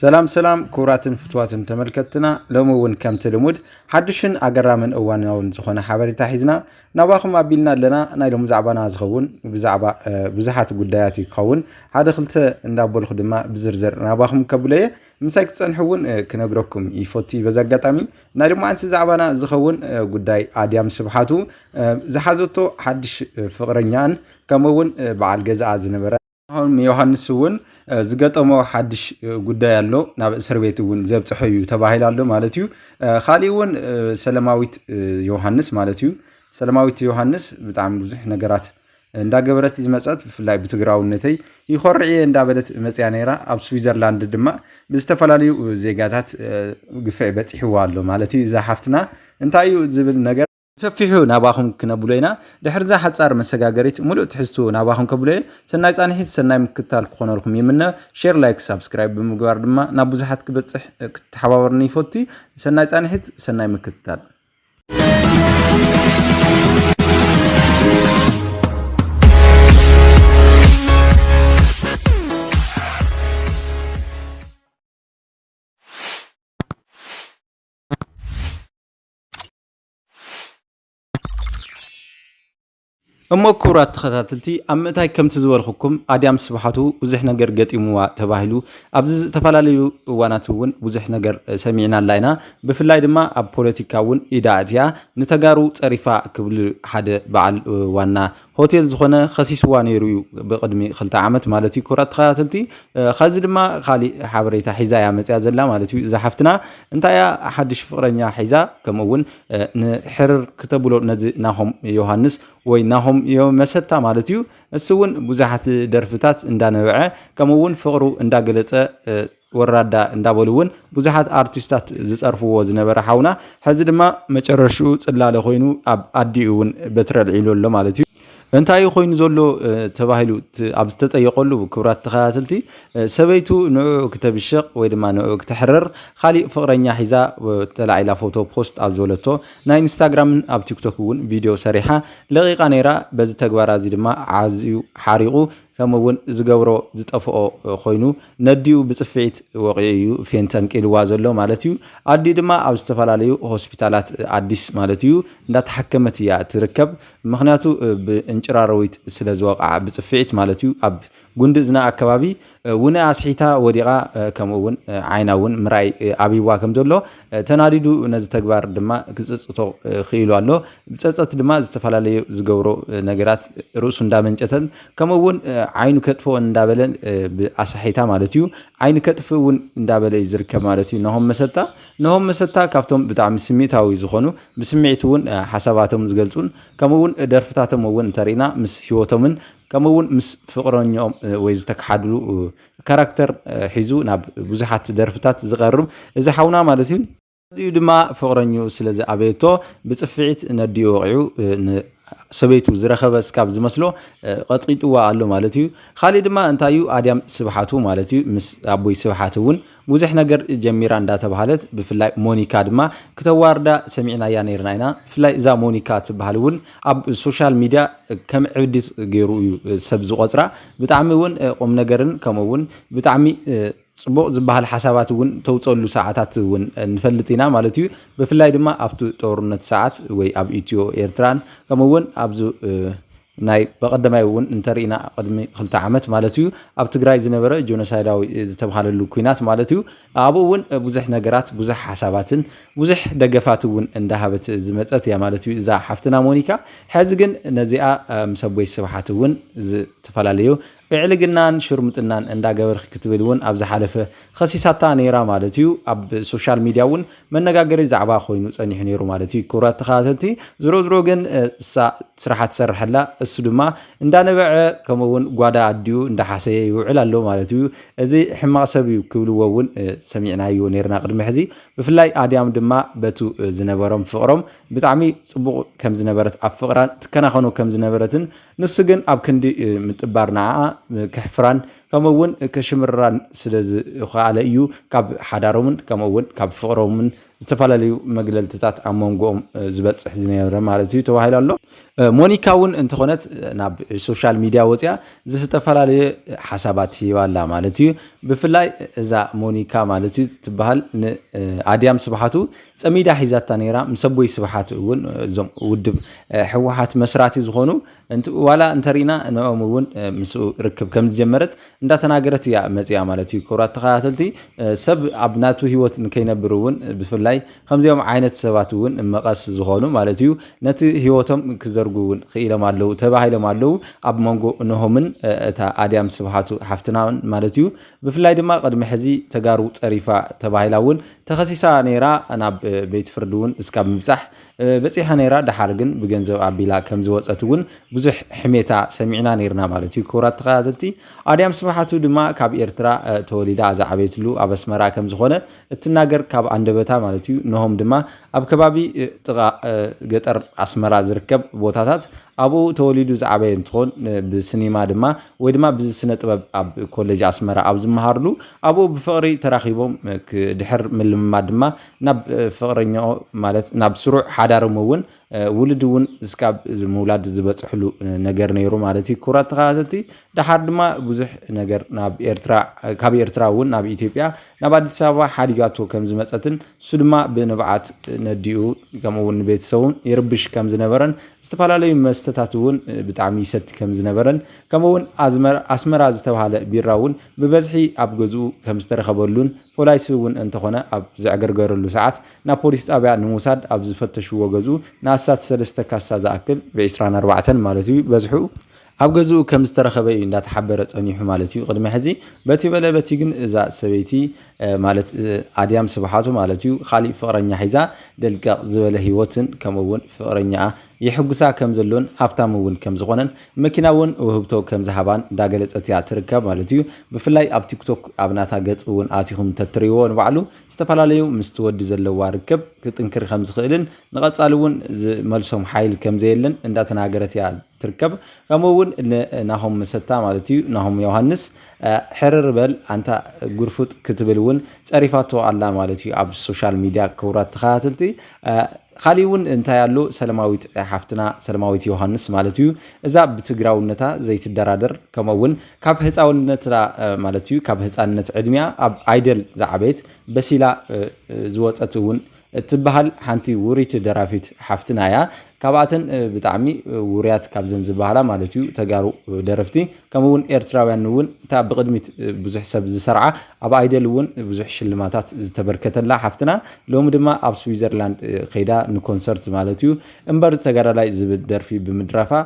ሰላም ኩራትን ፍትዋትን ተመልከትና ለሞውን ከም ትልሙድ ሓድሽን ኣገራምን እዋናውን ዝኾነ ሓበሬታ ሒዝና ናባኹም ኣቢልና ኣለና ናይ ሎሙ ዛዕባና ዝኸውን ብዛዕባ ብዙሓት ጉዳያት ይኸውን ሓደ ክልተ እንዳበልኹ ድማ ብዝርዝር ናባኹም ከብለየ ምሳይ ክትጸንሕውን ክነግረኩም ይፈቲ በዛጋጣሚ ናይ ድማ አንስ ዛዕባና ዝኸውን ጉዳይ ኣድያም ስብሓቱ ዝሓዘቶ ሓድሽ ፍቅረኛን ከምውን በዓል ገዛኣ ዝነበረ አሁን ዮሐንስ ውን ዝገጠመው ሓድሽ ጉዳይ አሎ ናብ እስር ቤት ውን ዘብጽሑ እዩ ተባሂላሎ ማለት እዩ ኻሊውን ሰለማዊት ዮሐንስ ማለት እዩ ሰለማዊት ዮሐንስ በጣም ብዙሕ ነገራት እንዳገበረት ዝመጻት ብፍላይ ብትግራውነተይ ይخርዒ እንዳበለት መጽያ ነይራ ኣብ ስዊዘርላንድ ድማ ብዝተፈላለዩ ዜጋታት ግፍዕ በጽሕዋ አሎ ማለት እዩ ዛሓፍትና እንታዩ ዝብል ነገር ሰፊሑ ናባኹም ክነብለይና ድሕርዛ ሓጻር መሰጋገሪት ሙሉእ ትሕዝቱ ናባኹም ከብለየ ሰናይ ጻንሒት ሰናይ ምክታል ክኾነልኩም ይምነ ሼር ላይክ ሰብስክራይብ ብምግባር ድማ ናብ ብዙሓት ክበጽሕ ክትሓባበርኒ ይፈቲ ሰናይ ጻንሒት ሰናይ ምክታል እሞ ኩራት ተኸታተልቲ ኣብ ምእታይ ከምቲ ዝበልኹኩም ኣድያም ስብሓቱ ብዙሕ ነገር ገጢሙዋ ተባሂሉ ኣብዚ ዝተፈላለዩ እዋናት እውን ብዙሕ ነገር ሰሚዕና ኣላይና ብፍላይ ድማ ኣብ ፖለቲካ እውን ኢዳ ኣትያ ንተጋሩ ፀሪፋ ክብል ሓደ በዓል ዋና ሆቴል ዝኾነ ኸሲስዋ ነይሩ እዩ ብቅድሚ 2 ዓመት ማለት እዩ ኩራት ተኸታተልቲ ኸዚ ድማ ካሊእ ሓበሬታ ሒዛ ያ መጽያ ዘላ ማለት እዩ ዛሓፍትና እንታያ ሓድሽ ፍቅረኛ ሒዛ ከምኡውን ንሕርር ክተብሎ ነዚ ናሆም ዮሐንስ ወይ ናሆም መሰታ ማለት እዩ እሱውን ብዙሓት ደርፍታት እንዳነበዐ ከምኡውን ፍቅሩ እንዳገለጸ ወራዳ እንዳበሉውን ብዙሓት አርቲስታት ዝጸርፍዎ ዝነበረ ሓውና ሕዚ ድማ መጨረሻው ጽላለ ኮይኑ ኣብ ኣዲኡውን በትረልዒሎሎ ማለት እዩ እንታይ ኮይኑ ዘሎ ተባሂሉ ኣብ ዝተጠየቀሉ ክብራት ተኸታተልቲ ሰበይቱ ንዑ ክተብሽቕ ወይ ድማ ንዑ ክትሕረር ካሊእ ፍቅረኛ ሒዛ ተላዒላ ፎቶ ፖስት ኣብ ዘለቶ ናይ ኢንስታግራም ኣብ ቲክቶክ እውን ቪድዮ ሰሪሓ ለቂቃ ነይራ በዚ ተግባራ እዚ ድማ ዓዝዩ ሓሪቑ ከምውን ዝገብሮ ዝጠፍኦ ኮይኑ ነዲኡ ብጽፍዒት ወቂዩ ፌንተን ቂልዋ ዘሎ ማለት እዩ ኣዲ ድማ ኣብ ዝተፈላለዩ ሆስፒታላት አዲስ ማለት እዩ እንዳተሐከመት እያ ትርከብ ምክንያቱ ብእንጭራሮዊት ስለ ዝወቃዓ ብጽፍዒት ማለት እዩ ኣብ ጉንዲ ዝና አካባቢ ውና ኣስሒታ ወዲቃ ከምውን ዓይናውን ምራይ ኣቢዋ ከም ዘሎ ተናዲዱ ነዚ ተግባር ድማ ክጽጽቶ ኺኢሉ ኣሎ ብጸጸት ድማ ዝተፈላለዩ ዝገብሮ ነገራት ርእሱ እንዳመንጨተን ከምውን ዓይኑ ከጥፎ እንዳበለን ብኣሳሒታ ማለት እዩ ዓይኑ ከጥፎውን እንዳበለ ይዝርከብ ማለት እዩ ነሆም መሰታ ካብቶም ብጣዕሚ ስሜታዊ ዝኾኑ ብስምዒቱውን ሓሳባቶም ዝገልጹን ከምውን ደርፍታቶም እውን ተሪና ምስ ህይወቶምን ከምውን ምስ ፍቅረኞም ወይ ዝተከሓድሉ ካራክተር ሒዙ ናብ ብዙሓት ደርፍታት ዝቀርብ እዚ ሓውና ማለት እዩ እዚ ድማ ፍቅረኙ ስለዚ ኣበየቶ ብጽፍዒት ነዲኡ ወቂዑ ሰበይቱ ዝረኸበ ስካብ ዝመስሎ ቀጥቂጥዋ ኣሎ ማለት እዩ ካሊእ ድማ እንታዩ ኣድያም ስብሓቱ ማለት እዩ ምስ ኣቦይ ስብሓቱ እውን ብዙሕ ነገር ጀሚራ እንዳተባሃለት ብፍላይ ሞኒካ ድማ ክተዋርዳ ሰሚዕናያ ነይርና ኢና ብፍላይ እዛ ሞኒካ ትበሃል እውን ኣብ ሶሻል ሚድያ ከም ዕብዲት ገይሩ እዩ ሰብ ዝቆፅራ ብጣዕሚ እውን ቁም ነገርን ከምውን ብጣዕሚ ጽቡቕ ዝበሃል ሓሳባት እውን ተውጸሉ ሰዓታት እውን ንፈልጥ ኢና ማለት እዩ ብፍላይ ድማ ኣብቲ ጦርነት ሰዓት ወይ ኣብ ኢትዮ ኤርትራን ከምውን ኣብዙ ናይ በቀደማይ እውን እንተሪና ቅድሚ 2 ዓመት ማለት እዩ ኣብ ትግራይ ዝነበረ ጆኖሳይዳዊ ዝተባሃለሉ ኩናት ማለት እዩ ኣብኡ እውን ብዙሕ ነገራት ብዙሕ ሓሳባትን ብዙሕ ደገፋት እውን እንዳሃበት ዝመጸት ያ ማለት እዩ እዛ ሓፍትና ሞኒካ ሕዚ ግን ነዚኣ ምሰቦይ ስብሓት እውን ዝተፈላለዩ ብዕልግናን ሽርሙጥናን እንዳገበርክ ክትብል እውን ኣብ ዝሓለፈ ኸሲሳታ ነይራ ማለት እዩ ኣብ ሶሻል ሚድያ እውን መነጋገሪ ዛዕባ ኮይኑ ጸኒሑ ነይሩ ማለት እዩ ኩራት ተኸታተልቲ ዝሮ ግን ስራሕ ትሰርሐላ እሱ ድማ እንዳነበዐ ከምውን ጓዳ ኣዲኡ እንዳሓሰየ ይውዕል ኣሎ ማለት እዩ እዚ ሕማቕ ሰብ እዩ ክብልዎ እውን ሰሚዕናዮ ነይርና ቅድሚ ሕዚ ብፍላይ ኣድያም ድማ በቱ ዝነበሮም ፍቅሮም ብጣዕሚ ጽቡቕ ከም ዝነበረት ኣብ ፍቅራን ትከናኸኑ ከም ዝነበረትን ንሱ ግን ኣብ ክንዲ ምጥባር ንዓኣ كحفران كمون كشمران سلز خاله እዩ ካብ ሓዳሮምን ከምውን ካብ ፍቅሮምን ዝተፈላለዩ መግለልትታት ኣመንጎም ዝበጽሕ ዝነበረ ማለት እዩ ተባሂሉ ኣሎ ሞኒካ እውን እንትኾነት ናብ ሶሻል ሚዲያ ወጽያ ዝተፈላለዩ ሓሳባት ይባላ ማለት እዩ ብፍላይ እዛ ሞኒካ ማለት እዩ ትበሃል ንኣድያም ስብሓቱ ጸሚዳ ሒዛታ ነይራ ምሰቦይ ስብሓቱ እውን እዞም ውድብ ሕወሓት መስራቲ ዝኾኑ ዋላ እንተሪና ነኦም እውን ምስ ርክብ ከም ዝጀመረት እንዳተናገረት ያ መጽያ ማለት እዩ ኩራት ተኸታተልቲ ሰብ ኣብ ናቱ ህይወት ንከይነብር እውን ብፍላይ ከምዚኦም ዓይነት ሰባት እውን መቐስ ዝኾኑ ማለት እዩ ነቲ ህይወቶም ክዘርጉ እውን ክኢሎም ኣለዉ ተባሂሎም ኣለዉ ኣብ መንጎ ነሆምን እታ ኣድያም ስብሓቱ ሓፍትና ማለት እዩ ብፍላይ ድማ ቅድሚ ሕዚ ተጋሩ ጸሪፋ ተባሂላ እውን ተኸሲሳ ነይራ ናብ ቤት ፍርዲ እውን እስካብ ምብጻሕ በጺሓ ነይራ ድሓር ግን ብገንዘብ ኣቢላ ከም ዝወፀት እውን ብዙሕ ሕሜታ ሰሚዕና ነርና ማለት እዩ ኩራት ተኸታተልቲ ኣድያም ስብሓቱ ድማ ካብ ኤርትራ ተወሊዳ ዝዓበየትሉ ኣብ ኣስመራ ከም ዝኾነ እትናገር ካብ አንደበታ ማለት እዩ ነሆም ድማ ኣብ ከባቢ ጥቃ ገጠር ኣስመራ ዝርከብ ቦታታት ኣብኡ ተወሊዱ ዝዓበየ እንትኾን ብሲኒማ ድማ ወይ ድማ ብስነ ጥበብ ኣብ ኮሌጅ ኣስመራ ኣብ ዝመሃርሉ ኣብኡ ብፍቅሪ ተራኺቦም ድሕር ምልምማድ ድማ ናብ ፍቅረኛኦ ማለት ናብ ስሩዕ ሓዳሮም እውን ውልድ እውን እስካብ ምውላድ ዝበጽሕሉ ነገር ነይሩ ማለት እዩ ኩራት ተኸታተልቲ ድሓር ድማ ብዙሕ ነገር ናብ ኤርትራ ካብ ኤርትራ እውን ናብ ኢትዮጵያ ናብ ኣዲስ አበባ ሓዲጋቶ ከም ዝመጸትን እሱ ድማ ብንብዓት ነዲኡ ከምኡውን ቤተሰቡን ይርብሽ ከም ዝነበረን ዝተፈላለዩ መስተታት እውን ብጣዕሚ ይሰቲ ከም ዝነበረን ከምኡውን ኣስመራ ዝተባሃለ ቢራ እውን ብበዝሒ ኣብ ገዝኡ ከም ዝተረኸበሉን ፖሊስ እውን እንተኾነ ኣብ ዝዕገርገረሉ ሰዓት ናብ ፖሊስ ጣብያ ንምውሳድ ኣብ ዝፈተሽዎ ገዝኡ ንኣሳት 3 ካሳ ዝኣክል ብ24 ማለት እዩ በዝሑ ኣብ ገዝኡ ከም ዝተረኸበ እዩ እንዳተሓበረ ጸኒሑ ማለት እዩ ቅድሚ ሕዚ በቲ በለበቲ ግን እዛ ሰበይቲ ማለት ኣድያም ስብሓቱ ማለት እዩ ኻሊእ ፍቅረኛ ሒዛ ደልቀቕ ዝበለ ህይወትን ከምኡውን ፍቅረኛ ይሕጉሳ ከም ዘሎን ሃብታም እውን ከም ዝኾነን መኪና እውን ውህብቶ ከም ዝሃባን እንዳገለጸት ያ ትርከብ ማለት እዩ ብፍላይ ኣብ ቲክቶክ ኣብ ናታ ገጽ እውን ኣቲኹም ተትሪዎ ንባዕሉ ዝተፈላለዩ ምስ ትወዲ ዘለዋ ርከብ ክጥንክር ከም ዝኽእልን ንቐጻሊ እውን ዝመልሶም ሓይል ከም ዘየለን እንዳተናገረት ያ ትርከብ ከምኡውን ናሆም መሰታ ማለት እዩ ናሆም ዮሐንስ ሕርር በል አንታ ጉርፉጥ ክትብል እውን ጸሪፋቶ ኣላ ማለት እዩ ኣብ ሶሻል ሚዲያ ክውራት ተኸታተልቲ خالي ون انتايالو سلماويت حفتنا سلماويت يوحنس مالتيو اذا بتغراونتا زيت الدرادر كما ون كاب هصاونتا مالتيو كاب هصانت ادميا اب ايدل زعبيت بسيلا زوصتون تبحال حنتي وريت درافيت حفتنايا كاباتن بتعمي وريات كابزن زبالا مالتيو تغارو درفتي كمون ايرتراويان ون تا بقدميت بزح سب زسرعه اب ايدل ون بزح شلماتات زتبركتلا حفتنا لوم دما اب سويزرلاند خيدا نكونسرت مالتيو امبر تغارالاي زبد درفي بمدرافا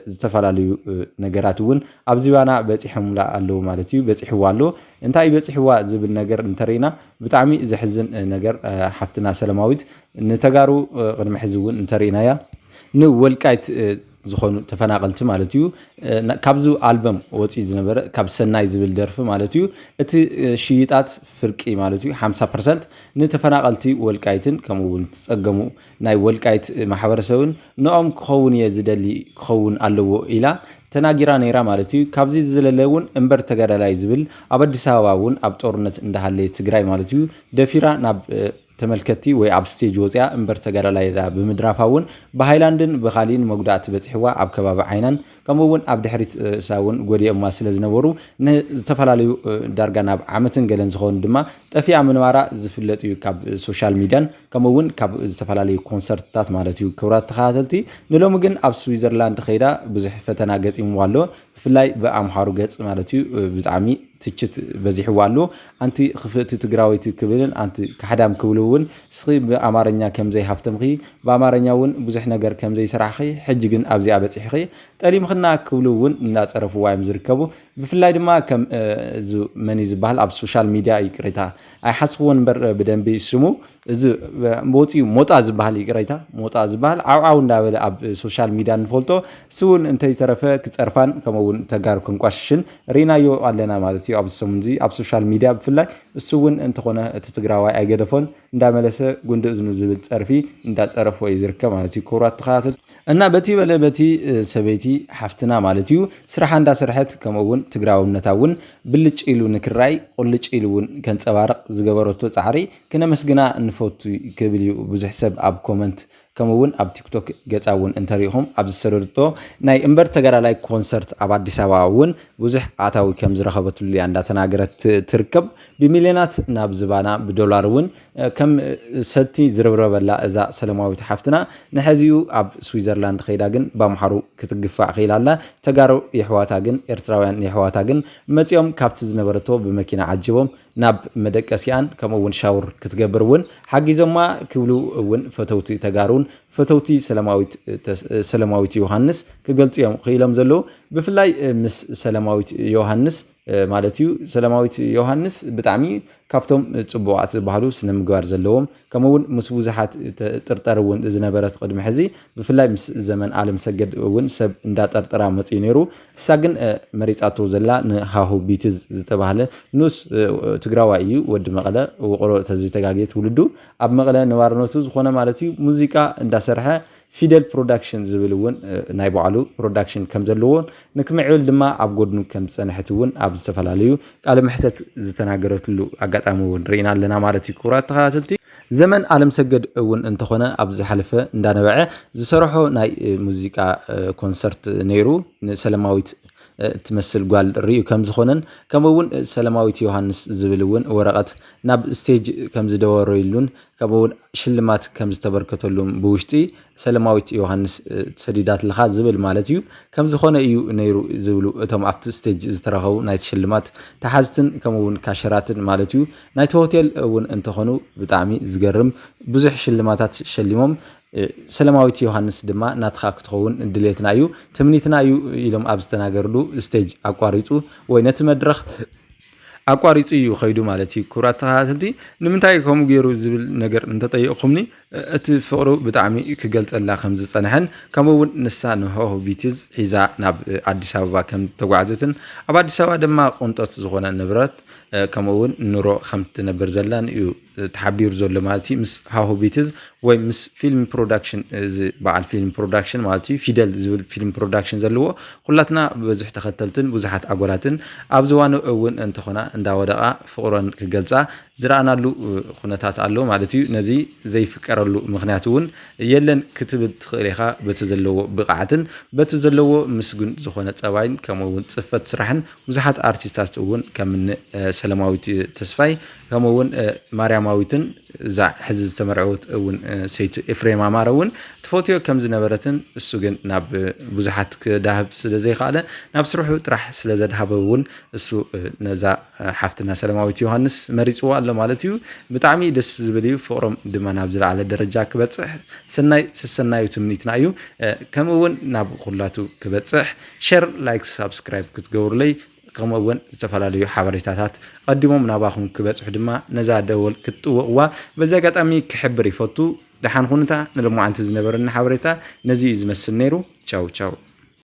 زتفالاليو نغرات ون ابزيوانا بصيحملا الله مالتيو بصيحوالو انتاي بصيحوا زبل نغر انترينا بتعمي زحزن نغر حفتنا سلاماويت نتغارو قدم حزون انترينايا نو ولقايت ዝኾኑ ተፈናቀልቲ ማለት እዩ ካብዙ አልበም ወጪ ዝነበረ ካብ ሰናይ ዝብል ደርፍ ማለት እዩ እቲ ሽይጣት ፍርቂ ማለት እዩ 50% ንተፈናቀልቲ ወልቃይትን ከምኡውን ተጸገሙ ናይ ወልቃይት ማሕበረሰብን ንኦም ክኸውን የዝደሊ ክኸውን ኣለዎ ኢላ ተናጊራ ነይራ ማለት እዩ ካብዚ ዝለለውን እንበር ተጋዳላይ ዝብል ኣብ አዲስ አበባ እውን ኣብ ጦርነት እንዳሃለ ትግራይ ማለት እዩ ደፊራ ናብ ተመልከቲ ወይ ኣብ ስቴጅ ወጽያ እንበር ተጋዳላይ ብምድራፋውን በሃይላንድን በኻሊን መጉዳእት በጽሕዋ ኣብ ከባቢ ዓይናን ከምኡውን ኣብ ድሕሪት ሳውን ጎዲኦም ስለዝነበሩ ንዝተፈላለዩ ዳርጋ ናብ ዓመትን ገለን ዝኾኑ ድማ ጠፊያ ምንባራ ዝፍለጥ እዩ ካብ ሶሻል ሚዲያን ከምኡውን ካብ ዝተፈላለዩ ኮንሰርትታት ማለት እዩ ክብራት ተኸታተልቲ ንሎም ግን ኣብ ስዊዘርላንድ ኸይዳ ብዙሕ ፈተና ገጢምዋ ኣሎ ብፍላይ በኣምሓሩ ገጽ ማለት እዩ ብጣዕሚ ትችት በዚሕዋ ኣሎ ኣንቲ ክፍእቲ ትግራዊት ክብልን ኣንቲ ካሕዳም ክብሉውን ስኺ በአማርኛ ከምዘይ ሃፍተምኺ በአማርኛውን ብዙሕ ነገር ከምዘይ ስራሕኺ ሕጂ ግን ኣብዚኣ በጽሕኺ ጠሊምኽና ክብሉውን እንዳጸረፉዋ እዮም ዝርከቡ ብፍላይ ድማ ከም መኒ ዝበሃል ኣብ ሶሻል ሚዲያ ይቅሬታ ኣይሓስብዎን እምበር ብደንቢ ስሙ እዚ ወፂኡ ሞጣ ዝበሃል ይቅሬታ ሞጣ ዝበሃል ዓውዓው እንዳበለ ኣብ ሶሻል ሚዲያ ንፈልጦ ስውን እንተይ ተረፈ ክጸርፋን ከምኡውን ተጋሩ ክንቋሽሽን ሪናዮ ኣለና ማለት እዩ ኣብ ሰሙን እዚ ኣብ ሶሻል ሚድያ ብፍላይ እሱ እውን እንተኾነ እቲ ትግራዋይ ኣይገደፎን እንዳመለሰ ጉንድእ ዝኑ ዝብል ፀርፊ እንዳፀረፎ እዩ ዝርከብ ማለት እዩ ክቡራት ተኸታተልቲ እና በቲ በለ በቲ ሰበይቲ ሓፍትና ማለት እዩ ስራሓ እንዳሰርሐት ከምኡውን ትግራውነታ እውን ብልጭ ኢሉ ንክራይ ቁልጭ ኢሉ እውን ከንፀባርቕ ዝገበረቶ ፃዕሪ ክነመስግና ንፈቱ ክብል እዩ ብዙሕ ሰብ ኣብ ኮመንት ከምኡውን ኣብ ቲክቶክ ገፃ እውን እንተሪኢኹም ኣብ ዝሰደድቶ ናይ እምበር ተጋዳላይ ኮንሰርት ኣብ ኣዲስ ኣበባ እውን ብዙሕ ኣታዊ ከም ዝረኸበትሉ እያ እንዳተናገረት ትርከብ ብሚልዮናት ናብ ዝባና ብዶላር እውን ከም ሰቲ ዝርብረበላ እዛ ሰለማዊት ሓፍትና ንሕዚኡ ኣብ ስዊዘርላንድ ከይዳ ግን ባምሓሩ ክትግፋእ ኺኢላ ኣላ ተጋሩ የሕዋታ ግን ኤርትራውያን የሕዋታ ግን መፂኦም ካብቲ ዝነበረቶ ብመኪና ዓጅቦም ናብ መደቀሲያን ከምኡውን ሻውር ክትገብር እውን ሓጊዞማ ክብሉ እውን ፈተውቲ ተጋሩን ፈተውቲ ሰለማዊት ዮሃንስ ክገልጹ እዮም ኽኢሎም ዘለዉ ብፍላይ ምስ ሰለማዊት ዮሃንስ ማለት እዩ ሰለማዊት ዮሃንስ ብጣዕሚ ካብቶም ጽቡቓት ዝበሃሉ ስነ ምግባር ዘለዎም ከምኡውን ምስ ብዙሓት ጥርጠር እውን ዝነበረት ቅድሚ ሕዚ ብፍላይ ምስ ዘመን ዓለም ሰገድ እውን ሰብ እንዳጠርጠራ መፅኡ ነይሩ እሳ ግን መሪፃቶ ዘላ ንሃሁ ቢትዝ ዝተባሃለ ንስ ትግራዋይ እዩ ወዲ መቐለ ውቕሮ ተዘይተጋገየት ውልዱ ኣብ መቐለ ነባርነቱ ዝኾነ ማለት እዩ ሙዚቃ እንዳሰርሐ ፊደል ፕሮዳክሽን ዝብል እውን ናይ ባዕሉ ፕሮዳክሽን ከም ዘለዎን ንክምዕብል ድማ ኣብ ጎድኑ ከም ዝፀንሐት እውን ኣብ ዝተፈላለዩ ቃለ መሕተት ዝተናገረትሉ ኣጋጣሚ እውን ርኢና ኣለና ማለት እዩ ክቡራት ተኸታተልቲ ዘመን ዓለም ሰገድ እውን እንተኾነ ኣብ ዝሓለፈ እንዳነበዐ ዝሰርሖ ናይ ሙዚቃ ኮንሰርት ነይሩ ንሰለማዊት ትመስል ጓል ርኢዩ ከም ዝኾነን ከምኡውን ሰለማዊት ዮሃንስ ዝብል እውን ወረቐት ናብ ስቴጅ ከም ዝደወረሉን ከምኡውን ሽልማት ከም ዝተበርከተሉን ብውሽጢ ሰለማዊት ዮሃንስ ሰዲዳት ለኻ ዝብል ማለት እዩ ከም ዝኾነ እዩ ነይሩ ዝብሉ እቶም ኣብቲ ስቴጅ ዝተረኸቡ ናይቲ ሽልማት ተሓዝትን ከምኡውን ካሸራትን ማለት እዩ ናይቲ ሆቴል እውን እንተኾኑ ብጣዕሚ ዝገርም ብዙሕ ሽልማታት ሸሊሞም ሰለማዊት ዮሃንስ ድማ ናትኻ ክትኸውን ድሌትና እዩ ትምኒትና እዩ ኢሎም ኣብ ዝተናገርሉ ስቴጅ ኣቋሪፁ ወይ ነቲ መድረኽ ኣቋሪፁ እዩ ኸይዱ ማለት እዩ ክቡራት ተኸታተልቲ ንምንታይ ከምኡ ገይሩ ዝብል ነገር እንተጠይቕኹምኒ እቲ ፍቕሩ ብጣዕሚ ክገልፀላ ከም ዝፀንሐን ከምኡውን ንሳ ንሆሆ ቢትዝ ሒዛ ናብ ኣዲስ ኣበባ ከም ተጓዓዘትን ኣብ ኣዲስ ኣበባ ድማ ቁንጦት ዝኾነ ንብረት ከምኡውን ኑሮ ከም ትነብር ዘላን እዩ ተሓቢሩ ዘሎ ማለት እዩ ምስ ሃሁ ቢትዝ ወይ ምስ ፊልም ፕሮዳክሽን በዓል ፊልም ፕሮዳክሽን ማለት እዩ ፊደል ዝብል ፊልም ፕሮዳክሽን ዘለዎ ኩላትና ብዙሕ ተኸተልትን ብዙሓት ኣጎላትን ኣብ ዝዋኑ እውን እንተኾና እንዳወደቓ ፍቕሮን ክገልፃ ዝረኣናሉ ኩነታት ኣሎ ማለት እዩ ነዚ ዘይፍቀረሉ ምክንያት እውን የለን ክትብል ትኽእል ኢኻ በቲ ዘለዎ ብቕዓትን በቲ ዘለዎ ምስጉን ዝኾነ ፀባይን ከምኡውን ፅፈት ስራሕን ብዙሓት ኣርቲስታት እውን ከምኒ ሰለማዊት ተስፋይ ከምኡውን ማርያማዊትን እዛ ሕዚ ዝተመርዐወት እውን ሰይቲ ኤፍሬም ኣማረ እውን ትፈትዮ ከም ዝነበረትን እሱ ግን ናብ ብዙሓት ክዳህብ ስለ ዘይከኣለ ናብ ስርሑ ጥራሕ ስለ ዘድሃበ እውን እሱ ነዛ ሓፍትና ሰለማዊት ዮሃንስ መሪፅዋ ኣሎ ማለት እዩ ብጣዕሚ ደስ ዝብል እዩ ፍቕሮም ድማ ናብ ዝለዓለ ደረጃ ክበፅሕ ሰናዩ ትምኒትና እዩ ከምኡውን ናብ ኩላቱ ክበፅሕ ሼር ላይክ ሳብስክራይብ ክትገብሩለይ ከምኡውን ዝተፈላለዩ ሓበሬታታት ቀዲሞም ናባኹም ክበፅሑ ድማ ነዛ ደወል ክትጥውቕዋ በዚ ኣጋጣሚ ክሕብር ይፈቱ ድሓን ኩንታ ንሎማዓንቲ ዝነበረና ሓበሬታ ነዚ ዝመስል ነይሩ ቻው ቻው